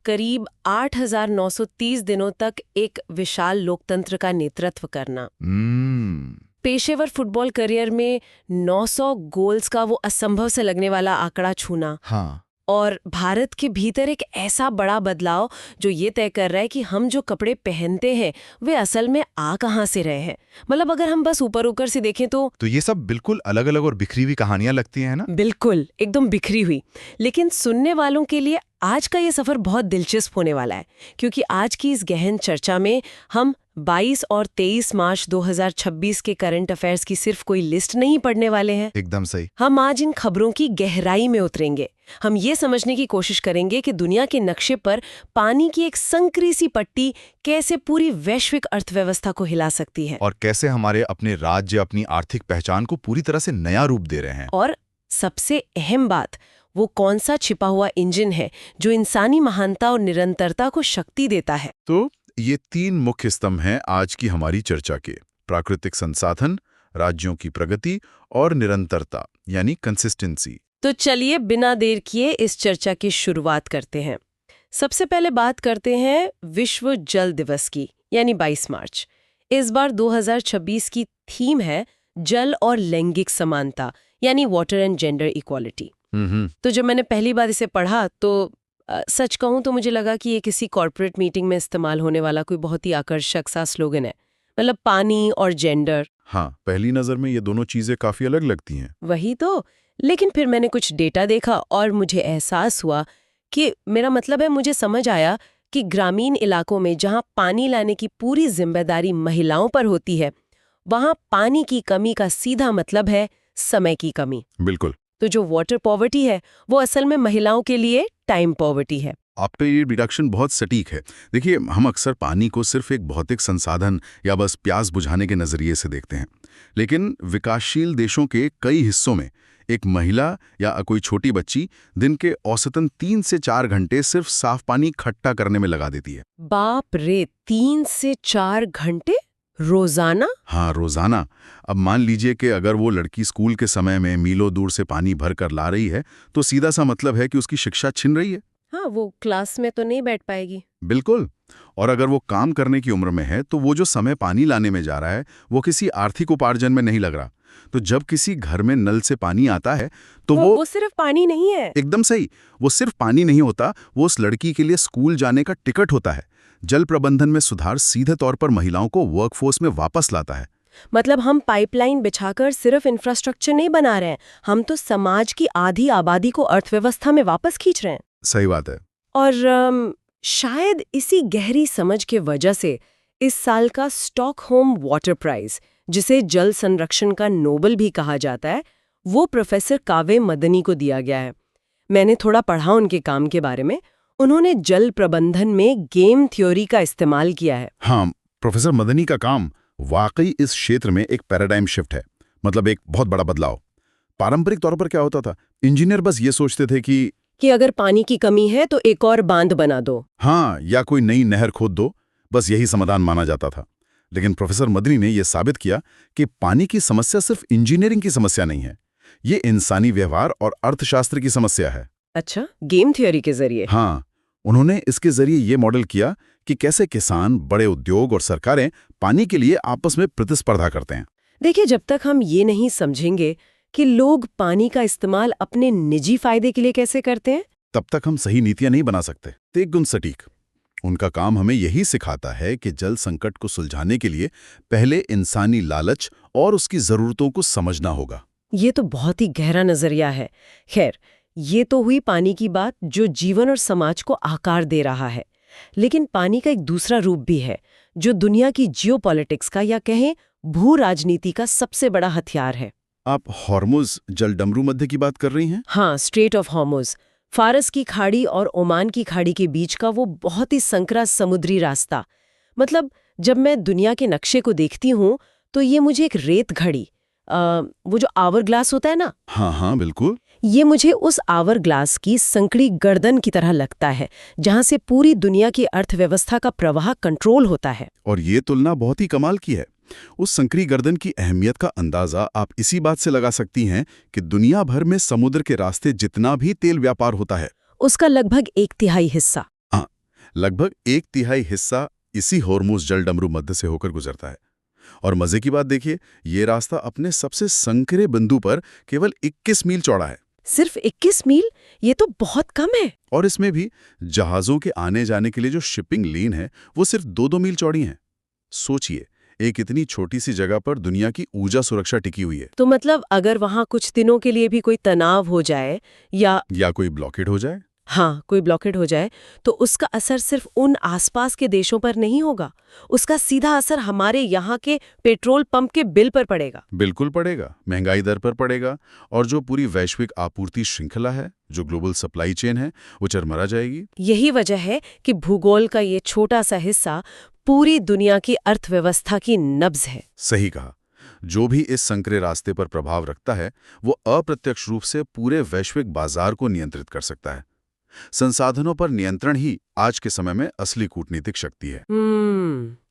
करीब 8,930 दिनों तक एक विशाल लोकतंत्र का नेतृत्व करना। पेशेवर फुटबॉल करियर में 900 गोल्स का वो असंभव से लगने वाला आंकड़ा छूना। हाँ। और भारत के भीतर एक ऐसा बड़ा बदलाव जो ये तय कर रहा है कि हम जो कपड़े पहनते हैं वे असल में आ कहाँ से रहे हैं। मतलब अगर हम बस ऊपर ऊपर से देखें तो ये सब बिल्कुल अलग अलग और बिखरी हुई कहानियां लगती हैं ना। बिल्कुल एकदम बिखरी हुई। लेकिन सुनने वालों के लिए आज का ये सफर बहुत दिलचस्प होने वाला है, क्योंकि आज की इस गहन चर्चा में हम 22 और 23 मार्च 2026 के करंट अफेयर्स की सिर्फ कोई लिस्ट नहीं पढ़ने वाले हैं। एकदम सही। हम आज इन खबरों की गहराई में उतरेंगे। हम ये समझने की कोशिश करेंगे कि दुनिया के नक्शे पर पानी की एक संकरी सी पट्टी कैसे पूरी वैश्विक अर्थव्यवस्था को हिला सकती है, और कैसे हमारे अपने राज्य अपनी आर्थिक पहचान को पूरी तरह से नया रूप दे रहे हैं। और सबसे अहम बात, वो कौन सा छिपा हुआ इंजन है जो इंसानी महानता और निरंतरता को शक्ति देता है। तो ये 3 मुख्य स्तंभ हैं आज की हमारी चर्चा के: प्राकृतिक संसाधन, राज्यों की प्रगति और निरंतरता यानी कंसिस्टेंसी। तो चलिए बिना देर किए इस चर्चा की शुरुआत करते हैं। सबसे पहले बात करते हैं विश्व जल दिवस की, यानी 22 मार्च। इस बार 2026 की थीम है जल और लैंगिक समानता, यानी वाटर एंड जेंडर इक्वालिटी। तो जब मैंने पहली बार इसे पढ़ा तो सच कहूं तो मुझे लगा कि ये किसी कॉर्पोरेट मीटिंग में इस्तेमाल होने वाला कोई बहुत ही आकर्षक सा स्लोगन है। मतलब पानी और जेंडर। हाँ, पहली नजर में ये दोनों चीजें काफी अलग लगती हैं। वही तो। लेकिन फिर मैंने कुछ डेटा देखा और मुझे एहसास हुआ कि मेरा मतलब है, मुझे समझ आया कि ग्रामीण इलाकों में जहां पानी लाने की पूरी जिम्मेदारी महिलाओं पर होती है, वहां पानी की कमी का सीधा मतलब है समय की कमी। बिल्कुल। तो जो वाटर पॉवर्टी है वो असल में महिलाओं के लिए टाइम पॉवर्टी है। आपका ये डिडक्शन बहुत सटीक है। देखिए, हम अक्सर पानी को सिर्फ एक भौतिक संसाधन या बस प्यास बुझाने के नजरिए से देखते हैं, लेकिन विकासशील देशों के कई हिस्सों में एक महिला या कोई छोटी बच्ची दिन के औसतन 3 से 4 घंटे सिर्फ साफ पानी इकट्ठा करने में लगा देती है। बाप रे, 3 से 4 घंटे रोजाना? हाँ, रोजाना। अब मान लीजिए कि अगर वो लड़की स्कूल के समय में मीलों दूर से पानी भर कर ला रही है, तो सीधा सा मतलब है कि उसकी शिक्षा छिन रही है। हाँ, वो क्लास में तो नहीं बैठ पाएगी। बिल्कुल। और अगर वो काम करने की उम्र में है तो वो जो समय पानी लाने में जा रहा है वो किसी आर्थिक उपार्जन में नहीं लग रहा। तो जब किसी घर में नल से पानी आता है तो वो सिर्फ पानी नहीं है। एकदम सही, वो सिर्फ पानी नहीं होता, वो उस लड़की के लिए स्कूल जाने का टिकट होता है। जल प्रबंधन में सुधार सीधे तौर पर महिलाओं को वर्कफोर्स में वापस लाता है। मतलब हम पाइपलाइन बिछाकर सिर्फ इंफ्रास्ट्रक्चर नहीं बना रहे हैं, हम तो समाज की आधी आबादी को अर्थव्यवस्था में वापस खींच रहे हैं। सही बात है। और शायद इसी गहरी समझ के वजह से इस साल का स्टॉकहोम वाटर प्राइज, जिसे जल संरक्षण का नोबेल भी कहा जाता है, वो प्रोफेसर कावे मदनी को दिया गया है। मैंने थोड़ा पढ़ा उनके काम के बारे में। उन्होंने जल प्रबंधन में गेम थ्योरी का इस्तेमाल किया है। हाँ, प्रोफेसर मदनी का काम वाकई इस क्षेत्र में एक पैराडाइम शिफ्ट है, मतलब एक बहुत बड़ा बदलाव। पारंपरिक तौर पर क्या होता था, इंजीनियर बस ये सोचते थे कि अगर पानी की कमी है तो एक और बांध बना दो। हाँ, या कोई नई नहर खोद दो, बस यही समाधान माना जाता था। लेकिन प्रोफेसर मदनी ने यह साबित किया कि पानी की समस्या सिर्फ इंजीनियरिंग की समस्या नहीं है, ये इंसानी व्यवहार और अर्थशास्त्र की समस्या है। अच्छा, गेम थ्योरी के जरिए? हाँ, उन्होंने इसके जरिए ये मॉडल किया कि कैसे किसान, बड़े उद्योग और सरकारें पानी के लिए आपस में प्रतिस्पर्धा करते हैं। देखिए, जब तक हम ये नहीं समझेंगे कि लोग पानी का इस्तेमाल अपने निजी फायदे के लिए कैसे करते हैं, तब तक हम सही नीतियां नहीं बना सकते। एक गुण सटीक। उनका काम हमें यही सिखाता है कि जल संकट को सुलझाने के लिए पहले इंसानी लालच और उसकी जरूरतों को समझना होगा। ये तो बहुत ही गहरा नजरिया है। खैर, ये तो हुई पानी की बात जो जीवन और समाज को आकार दे रहा है। लेकिन पानी का एक दूसरा रूप भी है जो दुनिया की जियोपॉलिटिक्स का, या कहें भू राजनीति का, सबसे बड़ा हथियार है। आप हॉर्मुज जलडमरू मध्य की बात कर रही हैं? हाँ, स्ट्रेट ऑफ हॉर्मुज, फारस की खाड़ी और ओमान की खाड़ी के बीच का वो बहुत ही संकरा समुद्री रास्ता। मतलब जब मैं दुनिया के नक्शे को देखती हूँ तो ये मुझे एक रेत घड़ी, वो जो आवर ग्लास होता है ना, हाँ हाँ बिल्कुल, ये मुझे उस आवर ग्लास की संकड़ी गर्दन की तरह लगता है जहां से पूरी दुनिया की अर्थव्यवस्था का प्रवाह कंट्रोल होता है। और ये तुलना बहुत ही कमाल की है। उस संकरी गर्दन की अहमियत का अंदाजा आप इसी बात से लगा सकती हैं कि दुनिया भर में समुद्र के रास्ते जितना भी तेल व्यापार होता है, उसका लगभग 1/3 हिस्सा, लगभग 1/3 हिस्सा इसी होर्मुज जलडमरू मध्य से होकर गुजरता है। और मजे की बात देखिए, ये रास्ता अपने सबसे संकरे बिंदु पर केवल 21 मील चौड़ा है। सिर्फ 21 मील? ये तो बहुत कम है। और इसमें भी जहाजों के आने जाने के लिए जो शिपिंग लेन है वो सिर्फ 2-2 मील चौड़ी है। सोचिए, एक इतनी छोटी सी जगह पर दुनिया की ऊर्जा सुरक्षा टिकी हुई है। तो मतलब अगर वहाँ कुछ दिनों के लिए भी कोई तनाव हो जाए या कोई ब्लॉकेड हो जाए, हाँ, कोई ब्लॉकेड हो जाए, तो उसका असर सिर्फ उन आसपास के देशों पर नहीं होगा, उसका सीधा असर हमारे यहाँ के पेट्रोल पंप के बिल पर पड़ेगा। बिल्कुल पड़ेगा, महंगाई दर पर पड़ेगा, और जो पूरी वैश्विक आपूर्ति श्रृंखला है, जो ग्लोबल सप्लाई चेन है, वो चरमरा जाएगी। यही वजह है कि भूगोल का ये छोटा सा हिस्सा पूरी दुनिया की अर्थव्यवस्था की नब्ज है। सही कहा। जो भी इस संकरे रास्ते पर प्रभाव रखता है, वो अप्रत्यक्ष रूप से पूरे वैश्विक बाजार को नियंत्रित कर सकता है। संसाधनों पर नियंत्रण ही आज के समय में असली कूटनीतिक शक्ति है।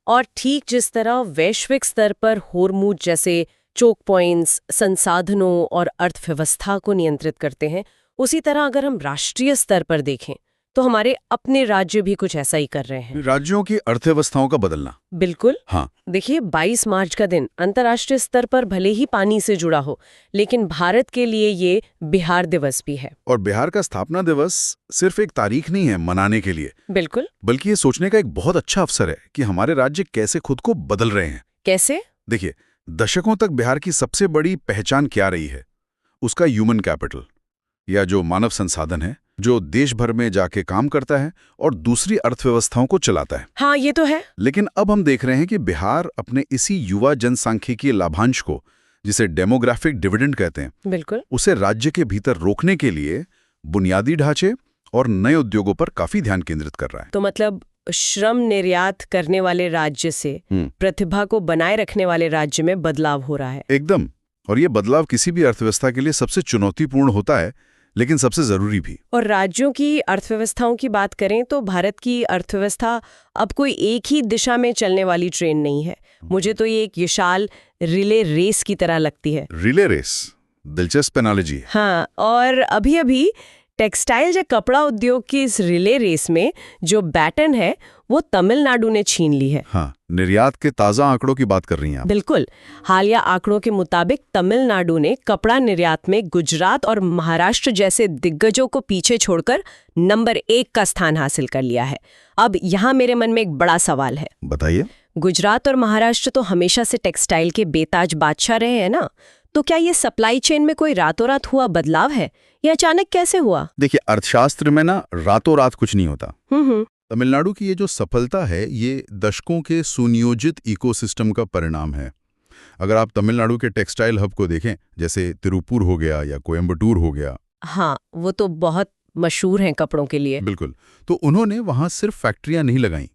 और ठीक जिस तरह वैश्विक स्तर पर होर्मुज जैसे चोक पॉइंट्स संसाधनों और अर्थव्यवस्था को नियंत्रित करते हैं, उसी तरह अगर हम राष्ट्रीय स्तर पर देखें तो हमारे अपने राज्य भी कुछ ऐसा ही कर रहे हैं। राज्यों की अर्थव्यवस्थाओं का बदलना। बिल्कुल। हाँ। देखिए, 22 मार्च का दिन अंतर्राष्ट्रीय स्तर पर भले ही पानी से जुड़ा हो, लेकिन भारत के लिए ये बिहार दिवस भी है। और बिहार का स्थापना दिवस सिर्फ एक तारीख नहीं है मनाने के लिए, बिल्कुल, बल्कि ये सोचने का एक बहुत अच्छा अवसर है कि हमारे राज्य कैसे खुद को बदल रहे हैं। कैसे? देखिए, दशकों तक बिहार की सबसे बड़ी पहचान क्या रही है? उसका ह्यूमन कैपिटल, या जो मानव संसाधन है, जो देश भर में जाके काम करता है और दूसरी अर्थव्यवस्थाओं को चलाता है। हाँ, ये तो है। लेकिन अब हम देख रहे हैं कि बिहार अपने इसी युवा जनसांख्यिकीय लाभांश को, जिसे डेमोग्राफिक डिविडेंड कहते हैं, बिल्कुल, उसे राज्य के भीतर रोकने के लिए बुनियादी ढांचे और नए उद्योगों पर काफी ध्यान केंद्रित कर रहा है। तो मतलब श्रम निर्यात करने वाले राज्य से प्रतिभा को बनाए रखने वाले राज्य में बदलाव हो रहा है। एकदम। और ये बदलाव किसी भी अर्थव्यवस्था के लिए सबसे चुनौतीपूर्ण होता है, लेकिन सबसे जरूरी भी। और राज्यों की अर्थव्यवस्थाओं की बात करें तो भारत की अर्थव्यवस्था अब कोई एक ही दिशा में चलने वाली ट्रेन नहीं है। मुझे तो ये एक विशाल रिले रेस की तरह लगती है। रिले रेस, दिलचस्प एनालॉजी है। हाँ, और अभी टेक्सटाइल या कपड़ा उद्योग की इस रिले रेस में जो बैटन है वो तमिलनाडु ने छीन ली है। हाँ, निर्यात के ताजा आंकड़ों की बात कर रही हैं आप। बिल्कुल। हालिया आंकड़ों के मुताबिक तमिलनाडु ने कपड़ा निर्यात में गुजरात और महाराष्ट्र जैसे दिग्गजों को पीछे छोड़कर नंबर 1 का स्थान हासिल कर लिया है। अब यहाँ मेरे मन में एक बड़ा सवाल है। बताइए। गुजरात और महाराष्ट्र तो हमेशा से टेक्सटाइल के बेताज बादशाह रहे हैं ना, तो क्या ये सप्लाई चेन में कोई रातों रात हुआ बदलाव है या अचानक कैसे हुआ? देखिए, अर्थशास्त्र में ना रातों रात कुछ नहीं होता। तमिलनाडु की ये जो सफलता है, ये दशकों के सुनियोजित इकोसिस्टम का परिणाम है। अगर आप तमिलनाडु के टेक्सटाइल हब को देखें, जैसे तिरुपुर हो गया या कोयम्बटूर हो गया। हाँ, वो तो बहुत मशहूर हैं कपड़ों के लिए। बिल्कुल। तो उन्होंने वहां सिर्फ फैक्ट्रियां नहीं लगाई,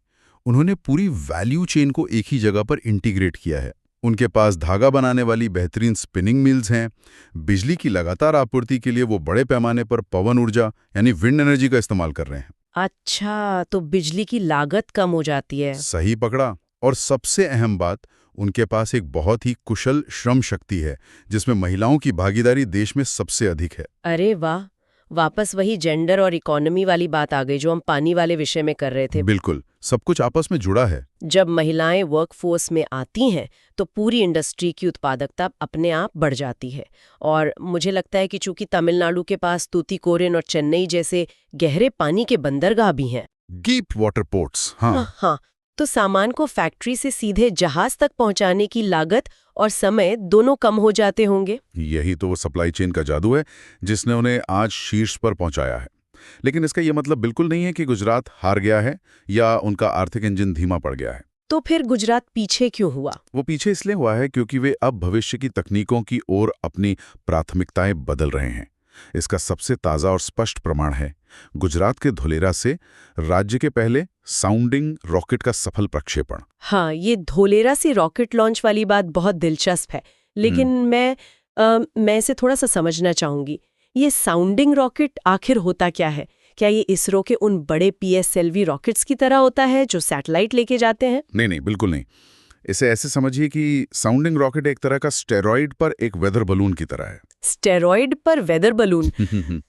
उन्होंने पूरी वैल्यू चेन को एक ही जगह पर इंटीग्रेट किया है। उनके पास धागा बनाने वाली बेहतरीन स्पिनिंग मिल्स हैं। बिजली की लगातार आपूर्ति के लिए वो बड़े पैमाने पर पवन ऊर्जा यानी विंड एनर्जी का इस्तेमाल कर रहे हैं। अच्छा, तो बिजली की लागत कम हो जाती है। सही पकड़ा। और सबसे अहम बात, उनके पास एक बहुत ही कुशल श्रम शक्ति है, जिसमें महिलाओं की भागीदारी देश में सबसे अधिक है। अरे वाह, वापस वही जेंडर और इकोनॉमी वाली बात आ गई जो हम पानी वाले विषय में कर रहे थे। बिल्कुल, सब कुछ आपस में जुड़ा है। जब महिलाएं वर्कफोर्स में आती हैं तो पूरी इंडस्ट्री की उत्पादकता अपने आप बढ़ जाती है। और मुझे लगता है कि चूंकि तमिलनाडु के पास तूतीकोरिन और चेन्नई जैसे गहरे पानी के बंदरगाह भी हैं, डीप वाटर पोर्ट्स, हाँ, तो सामान को फैक्ट्री से सीधे जहाज तक पहुंचाने की लागत और समय दोनों कम हो जाते होंगे। यही तो वो सप्लाई चेन का जादू है जिसने उन्हें आज शीर्ष पर पहुंचाया है। लेकिन इसका यह मतलब बिल्कुल नहीं है कि गुजरात हार गया है या उनका आर्थिक इंजन धीमा पड़ गया है। तो फिर गुजरात पीछे क्यों हुआ? वो पीछे इसलिए हुआ है क्योंकि वे अब भविष्य की तकनीकों की ओर अपनी प्राथमिकताएं बदल रहे हैं। इसका सबसे ताज़ा और स्पष्ट प्रमाण है गुजरात के धोलेरा से राज्य के पहले साउंडिंग रॉकेट का सफल प्रक्षेपण। हाँ, ये धोलेरा से रॉकेट लॉन्च वाली बात बहुत दिलचस्प है, लेकिन मैं इसे थोड़ा सा समझना चाहूंगी। ये साउंडिंग रॉकेट आखिर होता क्या है? क्या ये इसरो के उन बड़े PSLV रॉकेट्स की तरह होता है जो सैटेलाइट लेके जाते हैं? नहीं, बिल्कुल नहीं। इसे ऐसे समझिए कि साउंडिंग रॉकेट एक तरह का स्टेरॉइड पर एक वेदर बलून की तरह है। स्टेरॉइड पर वेदर बलून?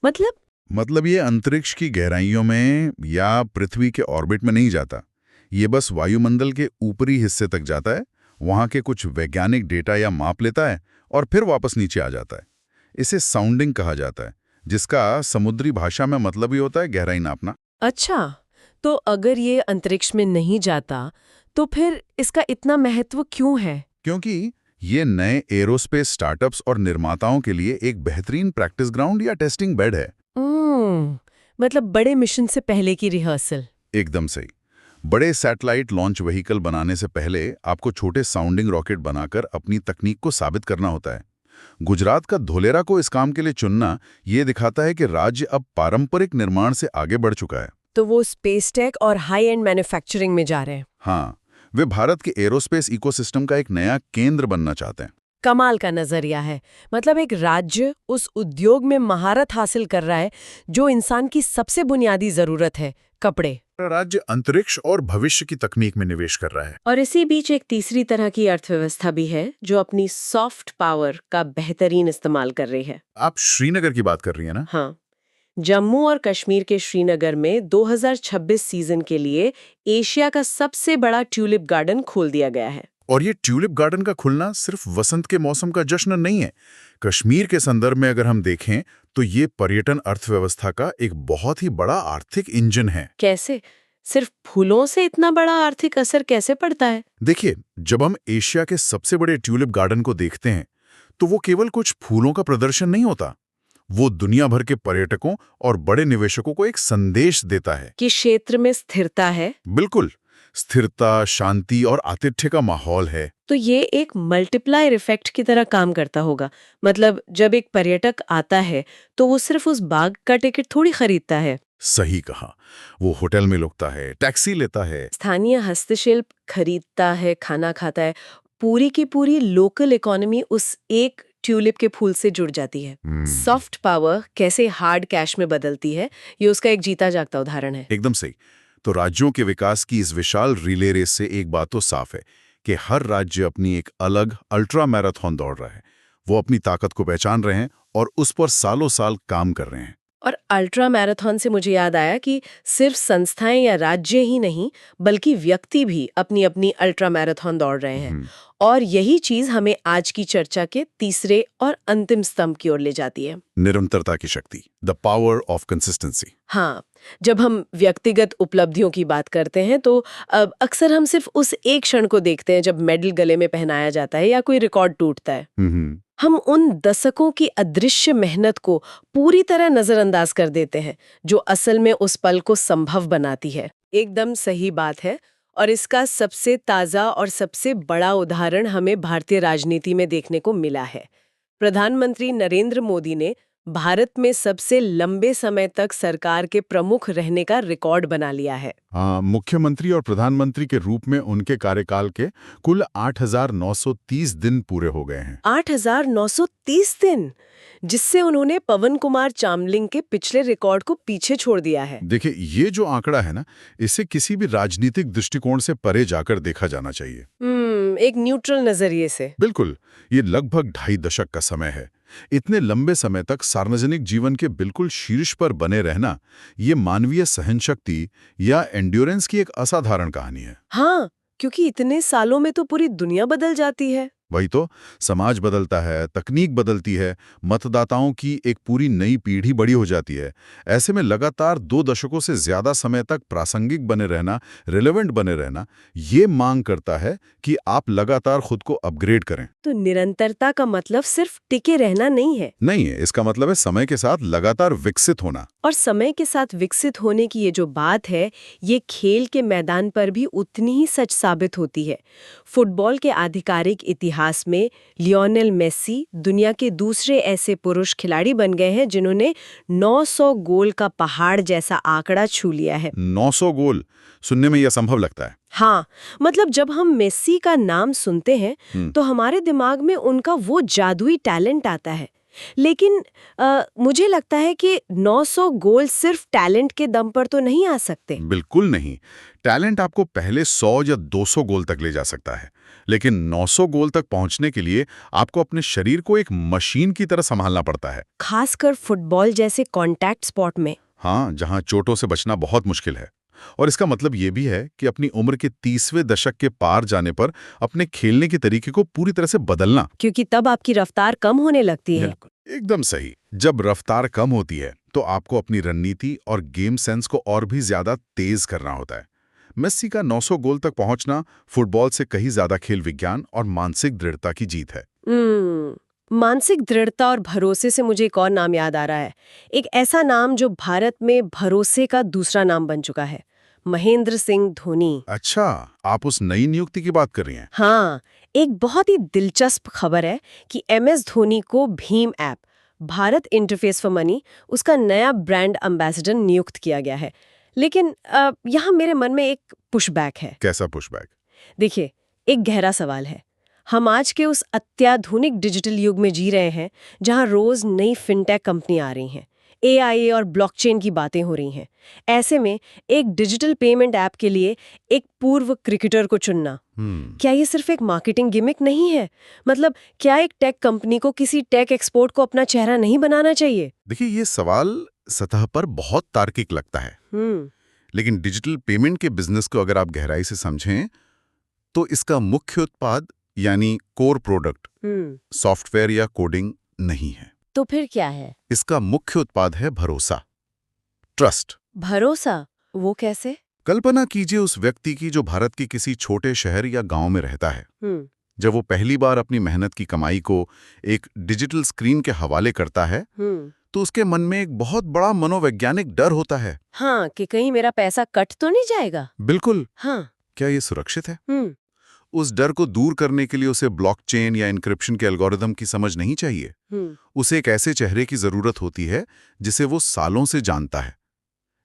मतलब मतलब ये अंतरिक्ष की गहराइयों में या पृथ्वी के ऑर्बिट में नहीं जाता, ये बस वायुमंडल के ऊपरी हिस्से तक जाता है, वहां के कुछ वैज्ञानिक डेटा या माप लेता है और फिर वापस नीचे आ जाता है। इसे साउंडिंग कहा जाता है, जिसका समुद्री भाषा में मतलब ही होता है गहराई नापना। अच्छा, तो अगर ये अंतरिक्ष में नहीं जाता तो फिर इसका इतना महत्व क्यों है? क्योंकि ये नए एरोस्पेस स्टार्टअप्स और निर्माताओं के लिए एक बेहतरीन प्रैक्टिस ग्राउंड या टेस्टिंग बेड है। मतलब बड़े मिशन से पहले की रिहर्सल। एकदम सही। बड़े सैटेलाइट लॉन्च व्हीकल बनाने से पहले आपको छोटे साउंडिंग रॉकेट बनाकर अपनी तकनीक को साबित करना होता है। गुजरात का धोलेरा को इस काम के लिए चुनना ये दिखाता है कि राज्य अब पारंपरिक निर्माण से आगे बढ़ चुका है। तो वो स्पेस टेक और हाई एंड मैन्युफैक्चरिंग में जा रहे हैं। हाँ, वे भारत के एरोस्पेस इकोसिस्टम का एक नया केंद्र बनना चाहते हैं। कमाल का नजरिया है। मतलब एक राज्य उस उद्योग में महारत हासिल कर रहा है जो इंसान की सबसे बुनियादी जरूरत है, कपड़े। राज्य अंतरिक्ष और भविष्य की तकनीक में निवेश कर रहा है। और इसी बीच एक तीसरी तरह की अर्थव्यवस्था भी है जो अपनी सॉफ्ट पावर का बेहतरीन इस्तेमाल कर रही है। आप श्रीनगर की बात कर रही हैं ना? हाँ, जम्मू और कश्मीर के श्रीनगर में 2026 सीजन के लिए एशिया का सबसे बड़ा ट्यूलिप गार्डन खोल दिया गया है। और ये ट्यूलिप गार्डन का खुलना सिर्फ वसंत के मौसम का जश्न नहीं है। कश्मीर के संदर्भ में अगर हम देखें तो ये पर्यटन अर्थव्यवस्था का एक बहुत ही बड़ा आर्थिक इंजन है। कैसे? सिर्फ फूलों से इतना बड़ा आर्थिक असर कैसे पड़ता है? देखिए, जब हम एशिया के सबसे बड़े ट्यूलिप गार्डन को देखते हैं तो वो केवल कुछ फूलों का प्रदर्शन नहीं होता, वो दुनिया भर के पर्यटकों और बड़े निवेशकों को एक संदेश देता है कि क्षेत्र में स्थिरता है। बिल्कुल, स्थिरता, शांति और आतिथ्य का माहौल है। तो ये एक मल्टीप्लायर इफेक्ट की तरह काम करता होगा। मतलब जब एक पर्यटक आता है तो वो सिर्फ उस बाग का टिकट थोड़ी खरीदता है। सही कहा, वो होटल में रुकता है, टैक्सी लेता है, स्थानीय हस्तशिल्प खरीदता है, खाना खाता है। पूरी की पूरी लोकल इकोनॉमी उस एक ट्यूलिप के फूल से जुड़ जाती है। सॉफ्ट पावर कैसे हार्ड कैश में बदलती है, ये उसका एक जीता जागता उदाहरण है। एकदम सही। तो राज्यों के विकास की इस विशाल रिले रेस से एक बात तो साफ है कि हर राज्य अपनी एक अलग अल्ट्रा मैराथन दौड़ रहा है। वो अपनी ताकत को पहचान रहे हैं और उस पर सालों साल काम कर रहे हैं। और अल्ट्रा मैराथन से मुझे याद आया कि सिर्फ संस्थाएं या राज्य ही नहीं बल्कि व्यक्ति भी अपनी अपनी अल्ट्रा मैराथन दौड़ रहे हैं। और यही चीज हमें आज की चर्चा के तीसरे और अंतिम स्तंभ की ओर ले जाती है, निरंतरता की शक्ति, द पावर ऑफ कंसिस्टेंसी। हाँ, जब हम व्यक्तिगत उपलब्धियों की बात करते हैं तो अक्सर हम सिर्फ उस एक क्षण को देखते हैं जब मेडल गले में पहनाया जाता है या कोई रिकॉर्ड टूटता है। हम उन दशकों की अदृश्य मेहनत को पूरी तरह नजरअंदाज कर देते हैं जो असल में उस पल को संभव बनाती है। एकदम सही बात है। और इसका सबसे ताज़ा और सबसे बड़ा उदाहरण हमें भारतीय राजनीति में देखने को मिला है। प्रधानमंत्री नरेंद्र मोदी ने भारत में सबसे लंबे समय तक सरकार के प्रमुख रहने का रिकॉर्ड बना लिया है। मुख्यमंत्री और प्रधानमंत्री के रूप में उनके कार्यकाल के कुल 8,930 दिन पूरे हो गए हैं। 8,930 दिन, जिससे उन्होंने पवन कुमार चामलिंग के पिछले रिकॉर्ड को पीछे छोड़ दिया है। देखिए, ये जो आंकड़ा है ना, इसे किसी भी राजनीतिक दृष्टिकोण से परे जाकर देखा जाना चाहिए। एक न्यूट्रल नजरिए से। बिल्कुल, ये लगभग 2.5 दशक का समय है। इतने लंबे समय तक सार्वजनिक जीवन के बिल्कुल शीर्ष पर बने रहना, ये मानवीय सहनशक्ति या एंड्योरेंस की एक असाधारण कहानी है। हाँ, क्योंकि इतने सालों में तो पूरी दुनिया बदल जाती है। वही तो, समाज बदलता है, तकनीक बदलती है, मतदाताओं की एक पूरी नई पीढ़ी बड़ी हो जाती है। ऐसे में लगातार 2 दशकों से ज्यादा समय तक प्रासंगिक बने रहना, रिलेवेंट बने रहना, ये मांग करता है कि आप लगातार खुद को अपग्रेड करें। तो निरंतरता का मतलब सिर्फ टिके रहना नहीं है। नहीं है, इसका मतलब है समय के साथ लगातार विकसित होना। और समय के साथ विकसित होने की ये जो बात है, ये खेल के मैदान पर भी उतनी ही सच साबित होती है। फुटबॉल के आधिकारिक इतिहास में लियोनेल मेसी दुनिया के दूसरे ऐसे पुरुष खिलाड़ी बन गए हैं जिन्होंने 900 गोल का पहाड़ जैसा आंकड़ा छू लिया है। 900 गोल सुनने में यह संभव लगता है। हाँ, मतलब जब हम मेसी का नाम सुनते हैं तो हमारे दिमाग में उनका वो जादुई टैलेंट आता है। लेकिन मुझे लगता है कि 900 गोल सिर्फ टैलेंट के दम पर तो नहीं आ सकते। बिल्कुल नहीं। टैलेंट आपको पहले 100 या 200 गोल तक ले जा सकता है, लेकिन 900 गोल तक पहुंचने के लिए आपको अपने शरीर को एक मशीन की तरह संभालना पड़ता है। खासकर फुटबॉल जैसे कॉन्टैक्ट स्पोर्ट में। हाँ, जहां चोटों से बचना बहुत मुश्किल है। और इसका मतलब ये भी है कि अपनी उम्र के 30वें दशक के पार जाने पर अपने खेलने के तरीके को पूरी तरह से बदलना। क्योंकि तब आपकी रफ्तार कम होने लगती है। एकदम सही। जब रफ्तार कम होती है तो आपको अपनी रणनीति और गेम सेंस को और भी ज्यादा तेज करना होता है। मेस्सी का 900 गोल तक पहुंचना फुटबॉल से कहीं ज्यादा खेल विज्ञान और मानसिक दृढ़ता की जीत है। मानसिक दृढ़ता और भरोसे से मुझे एक और नाम याद आ रहा है। एक ऐसा नाम जो भारत में भरोसे का दूसरा नाम बन चुका है, महेंद्र सिंह धोनी। अच्छा, आप उस नई नियुक्ति की बात कर रही हैं? हाँ, एक बहुत ही दिलचस्प खबर है कि MS धोनी को Bhim app, Bharat interface for money, उसका नया ब्रांड एम्बेसडर नियुक्त किया गया है। लेकिन यहाँ मेरे मन में एक पुशबैक है। कैसा पुशबैक? देखिए, एक गहरा सवाल है। हम आज के उस अत्याधुनिक डिजिटल युग में जी रहे हैं जहां रोज नई फिनटेक कंपनी आ रही हैं, AI और ब्लॉकचेन की बातें हो रही हैं। ऐसे में एक डिजिटल पेमेंट ऐप के लिए एक पूर्व क्रिकेटर को चुनना, क्या ये सिर्फ एक मार्केटिंग गिमिक नहीं है? मतलब क्या एक टेक कंपनी को किसी टेक एक्सपोर्ट को अपना चेहरा नहीं बनाना चाहिए? देखिए, ये सवाल सतह पर बहुत तार्किक लगता है, लेकिन डिजिटल पेमेंट के बिजनेस को अगर आप गहराई से समझें तो इसका मुख्य उत्पाद यानी कोर प्रोडक्ट सॉफ्टवेयर या कोडिंग नहीं है। तो फिर क्या है? इसका मुख्य उत्पाद है भरोसा, ट्रस्ट। भरोसा? वो कैसे? कल्पना कीजिए उस व्यक्ति की जो भारत के किसी छोटे शहर या गांव में रहता है। जब वो पहली बार अपनी मेहनत की कमाई को एक डिजिटल स्क्रीन के हवाले करता है तो उसके मन में एक बहुत बड़ा मनोवैज्ञानिक डर होता है। हाँ, कि कहीं मेरा पैसा कट तो नहीं जाएगा। बिल्कुल। हाँ। क्या ये सुरक्षित है? उस डर को दूर करने के लिए उसे ब्लॉकचेन या एन्क्रिप्शन के एल्गोरिदम की समझ नहीं चाहिए। उसे एक ऐसे चेहरे की जरूरत होती है जिसे वो सालों से जानता है,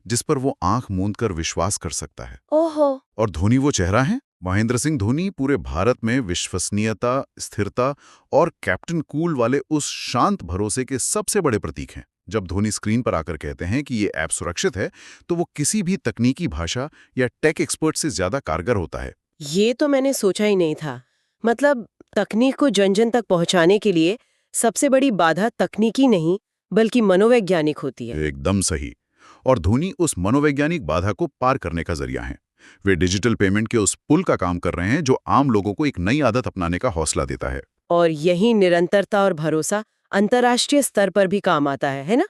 जिस पर वो आंख मूंद कर विश्वास कर सकता है। ओहो। और धोनी वो चेहरा है। महेंद्र सिंह धोनी पूरे भारत में विश्वसनीयता, स्थिरता और कैप्टन कूल वाले उस शांत भरोसे के सबसे बड़े प्रतीक हैं। जब धोनी स्क्रीन पर आकर कहते हैं कि ये ऐप सुरक्षित है, तो वो किसी भी तकनीकी भाषा या टेक एक्सपर्ट से ज्यादा कारगर होता है। ये तो मैंने सोचा ही नहीं था। मतलब तकनीक को जन जन तक पहुंचाने के लिए सबसे बड़ी बाधा तकनीकी नहीं बल्कि मनोवैज्ञानिक होती है। एकदम सही। और धोनी उस मनोवैज्ञानिक बाधा को पार करने का जरिया है। वे डिजिटल पेमेंट के उस पुल का काम कर रहे हैं जो आम लोगों को एक नई आदत अपनाने का हौसला देता है। और यही निरंतरता और भरोसा अंतर्राष्ट्रीय स्तर पर भी काम आता है ना?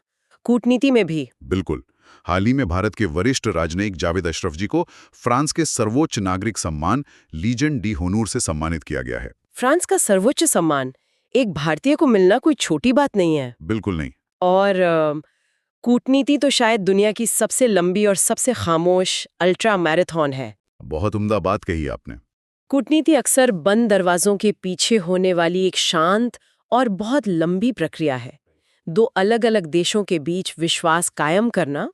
कूटनीति में भी। बिल्कुल। हाल ही में भारत के वरिष्ठ राजनयिक जावेद अशरफ जी को फ्रांस के सर्वोच्च नागरिक सम्मान लीजन डी होनूर से सम्मानित किया गया है। फ्रांस का सर्वोच्च सम्मान एक भारतीय को मिलना कोई छोटी बात नहीं है। बिल्कुल नहीं। और कूटनीति तो शायद दुनिया की सबसे लंबी और सबसे खामोश अल्ट्रा मैराथन है। बहुत उम्दा बात कही आपने। कूटनीति अक्सर बंद दरवाजों के पीछे होने वाली एक शांत और बहुत लंबी प्रक्रिया है। दो अलग अलग देशों के बीच विश्वास कायम करना,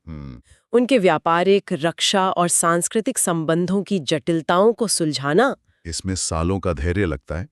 उनके व्यापारिक, रक्षा और सांस्कृतिक संबंधों की जटिलताओं को सुलझाना। इसमें सालों का धैर्य लगता है।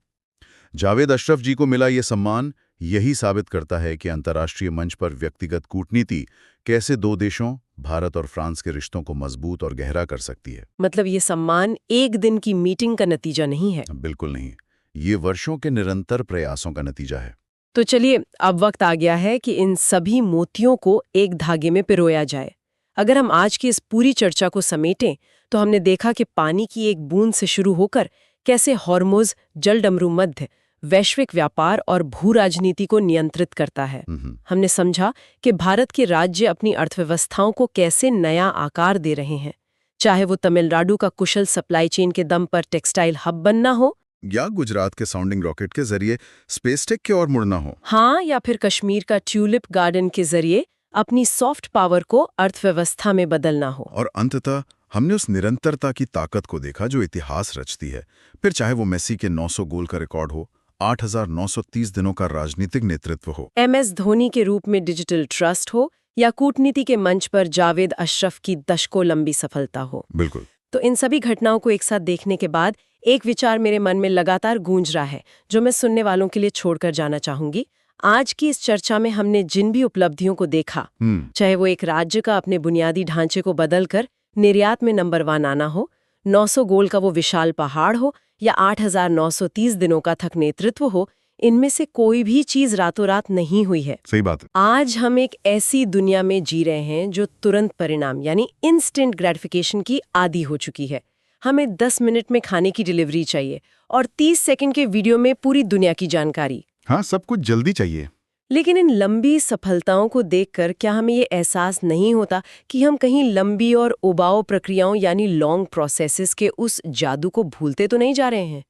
जावेद अशरफ जी को मिला ये सम्मान यही साबित करता है कि अंतर्राष्ट्रीय मंच पर व्यक्तिगत कूटनीति कैसे दो देशों, भारत और फ्रांस के रिश्तों को मजबूत और गहरा कर सकती है। मतलब ये सम्मान एक दिन की मीटिंग का नतीजा नहीं है। बिल्कुल नहीं। ये वर्षों के निरंतर प्रयासों का नतीजा है। तो चलिए, अब वक्त आ गया है कि इन सभी मोतियों को एक धागे में पिरोया जाए। अगर हम आज की इस पूरी चर्चा को समेटें तो हमने देखा कि पानी की एक बूंद से शुरू होकर कैसे हॉर्मुज़ जलडमरू मध्य वैश्विक व्यापार और भू राजनीति को नियंत्रित करता है। हमने समझा कि भारत के राज्य अपनी अर्थव्यवस्थाओं को कैसे नया आकार दे रहे हैं, चाहे वो तमिलनाडु का कुशल सप्लाई चेन के दम पर टेक्सटाइल हब बनना हो, या गुजरात के साउंडिंग रॉकेट के जरिए स्पेस टेक की ओर मुड़ना हो। हाँ, या फिर कश्मीर का ट्यूलिप गार्डन के जरिए अपनी सॉफ्ट पावर को अर्थव्यवस्था में बदलना हो। और अंततः हमने उस निरंतरता की ताकत को देखा जो इतिहास रचती है। फिर चाहे वो मेसी के 900 गोल का रिकॉर्ड हो, 8,930 दिनों का राजनीतिक नेतृत्व हो, MS धोनी के रूप में डिजिटल ट्रस्ट हो, या कूटनीति के मंच पर जावेद अशरफ की दशकों लंबी सफलता हो। बिल्कुल। तो इन सभी घटनाओं को एक साथ देखने के बाद एक विचार मेरे मन में लगातार गूंज रहा है, जो मैं सुनने वालों के लिए छोड़कर जाना चाहूंगी। आज की इस चर्चा में हमने जिन भी उपलब्धियों को देखा, चाहे वो एक राज्य का अपने बुनियादी ढांचे को बदलकर निर्यात में नंबर 1 आना हो, 900 गोल का वो विशाल पहाड़ हो या 8,930 दिनों का थक नेतृत्व हो, इनमें से कोई भी चीज रातों रात नहीं हुई है। सही बात है। आज हम एक ऐसी दुनिया में जी रहे हैं जो तुरंत परिणाम यानी इंस्टेंट ग्रेटिफिकेशन की आदी हो चुकी है। हमें 10 मिनट में खाने की डिलीवरी चाहिए और 30 सेकंड के वीडियो में पूरी दुनिया की जानकारी। हाँ, सब कुछ जल्दी चाहिए। लेकिन इन लंबी सफलताओं को देखकर क्या हमें ये एहसास नहीं होता कि हम कहीं लंबी और उबाऊ प्रक्रियाओं यानी लॉन्ग प्रोसेसेस के उस जादू को भूलते तो नहीं जा रहे हैं?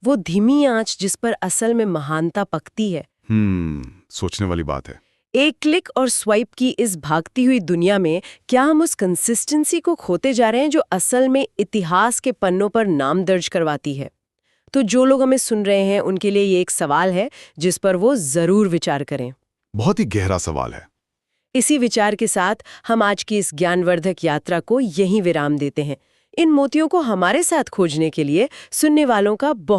वो धीमी आंच जिस पर असल में महानता पकती है। सोचने वाली बात है। एक क्लिक और स्वाइप की इस भागती हुई दुनिया में क्या हम उस कंसिस्टेंसी को खोते जा रहे हैं जो असल में इतिहास के पन्नों पर नाम दर्ज करवाती है? तो जो लोग हमें सुन रहे हैं उनके लिए ये एक सवाल है जिस पर वो जरूर विचार करें। बहुत ही गहरा सवाल है। इसी विचार के साथ हम आज की इस ज्ञानवर्धक यात्रा को यहीं विराम देते हैं। इन मोतियों को हमारे साथ खोजने के लिए सुनने वालों का बहुत